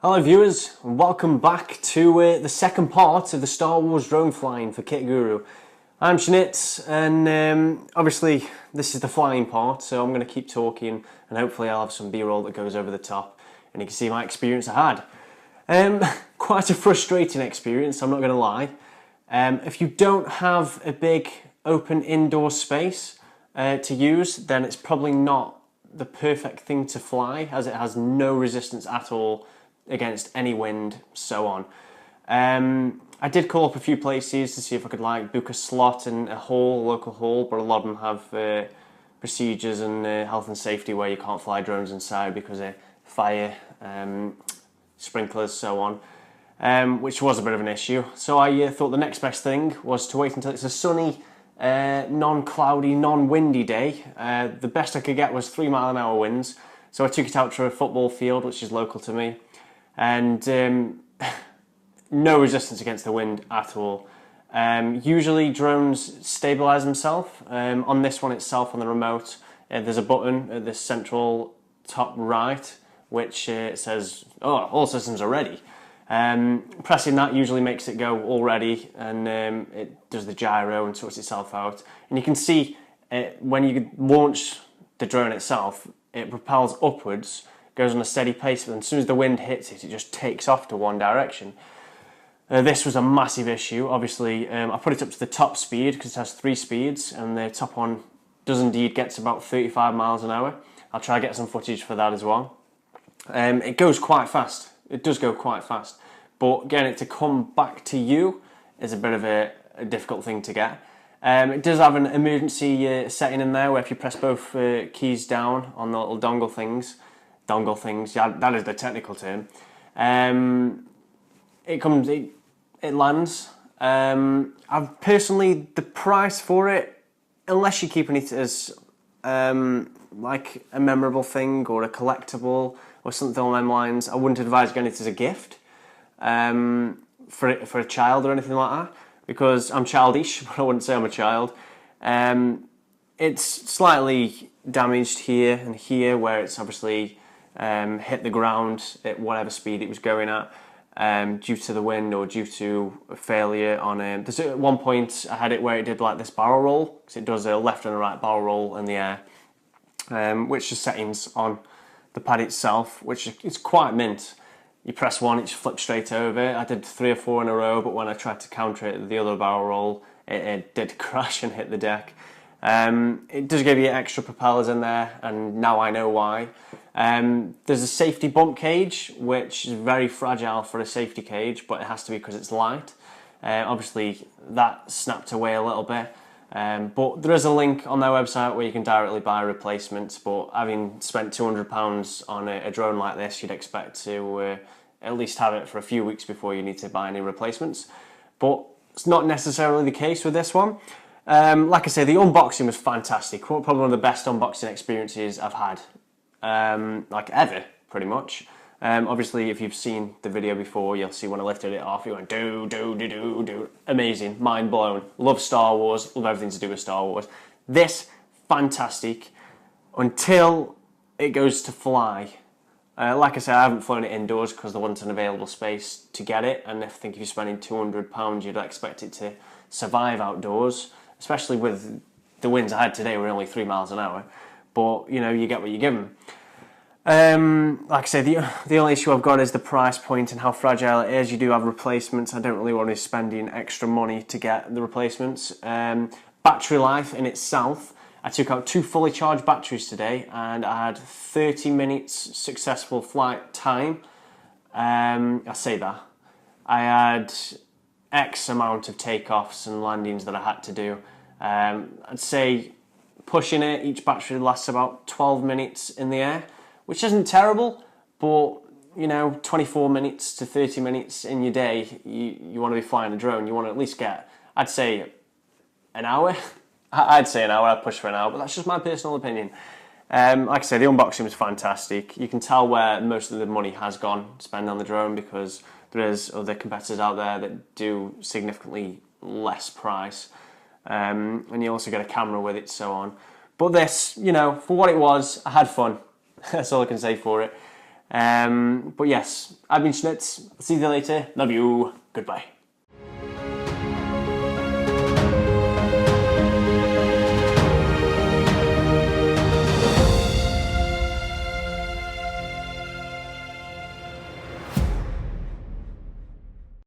Hello viewers, and welcome back to the second part of the Star Wars drone flying for Kit Guru. I'm Shnitz, and obviously this is the flying part, so I'm going to keep talking and hopefully I'll have some B-roll that goes over the top and you can see my experience I had. Quite a frustrating experience, I'm not going to lie. If you don't have a big open indoor space to use, then it's probably not the perfect thing to fly, as it has no resistance at all against any wind, so on. I did call up a few places to see if I could book a slot in a local hall, but a lot of them have procedures and health and safety where you can't fly drones inside because of fire, sprinklers, so on, which was a bit of an issue. So I thought the next best thing was to wait until it's a sunny, non-cloudy, non-windy day. The best I could get was 3-mile-an-hour winds, so I took it out to a football field, which is local to me, and no resistance against the wind at all. Usually drones stabilize themselves. On this one itself, on the remote, there's a button at the central top right which says, "Oh, all systems are ready." Pressing that usually makes it go all ready, and it does the gyro and sorts itself out. And you can see when you launch the drone itself, it propels upwards, goes on a steady pace, but as soon as the wind hits it, it just takes off to one direction. This was a massive issue. Obviously, I put it up to the top speed because it has 3 speeds, and the top one does indeed get to about 35 miles an hour. I'll try to get some footage for that as well. It goes quite fast. It does go quite fast, but getting it to come back to you is a bit of a difficult thing to get. It does have an emergency setting in there where if you press both keys down on the little dongle things, yeah, that is the technical term, it lands. I've personally, the price for it, unless you're keeping it as like a memorable thing or a collectible or something along them lines, I wouldn't advise getting it as a gift for a child or anything like that, because I'm childish, but I wouldn't say I'm a child. It's slightly damaged here and here where it's obviously hit the ground at whatever speed it was going at, due to the wind or due to a failure on there's at one point I had it where it did like this barrel roll, because it does a left and a right barrel roll in the air, which is settings on the pad itself, which is quite mint. You press one, it just flips straight over. I did 3 or 4 in a row, but when I tried to counter it, the other barrel roll, it did crash and hit the deck. It does give you extra propellers in there, and now I know why. There's a safety bump cage, which is very fragile for a safety cage, but it has to be because it's light. Obviously, that snapped away a little bit. But there is a link on their website where you can directly buy replacements, but having spent £200 on a drone like this, you'd expect to at least have it for a few weeks before you need to buy any replacements. But it's not necessarily the case with this one. Like I say, the unboxing was fantastic. Probably one of the best unboxing experiences I've had, like ever, pretty much. Obviously, if you've seen the video before, you'll see when I lifted it off, it went do. Amazing, mind blown. Love Star Wars, love everything to do with Star Wars. This, fantastic, until it goes to fly. Like I said, I haven't flown it indoors because there wasn't an available space to get it, and I think if you're spending £200, you'd expect it to survive outdoors, especially with the winds I had today were only 3 miles an hour. But, you know, you get what you give them. Like I say, the only issue I've got is the price point and how fragile it is. You do have replacements. I don't really want to be spending extra money to get the replacements. Battery life in itself, I took out 2 fully charged batteries today, and I had 30 minutes successful flight time. I say that. I had X amount of takeoffs and landings that I had to do. I'd say pushing it, each battery lasts about 12 minutes in the air, which isn't terrible, but you know, 24 minutes to 30 minutes in your day, you want to be flying a drone, you want to at least get, I'd say, an hour. I'd say an hour, I'd push for an hour, but that's just my personal opinion. Like I said, the unboxing was fantastic. You can tell where most of the money has gone spent on the drone, because there is other competitors out there that do significantly less price. And you also get a camera with it, so on. But this, you know, for what it was, I had fun. That's all I can say for it. But yes, I've been Schmitz. See you later. Love you. Goodbye.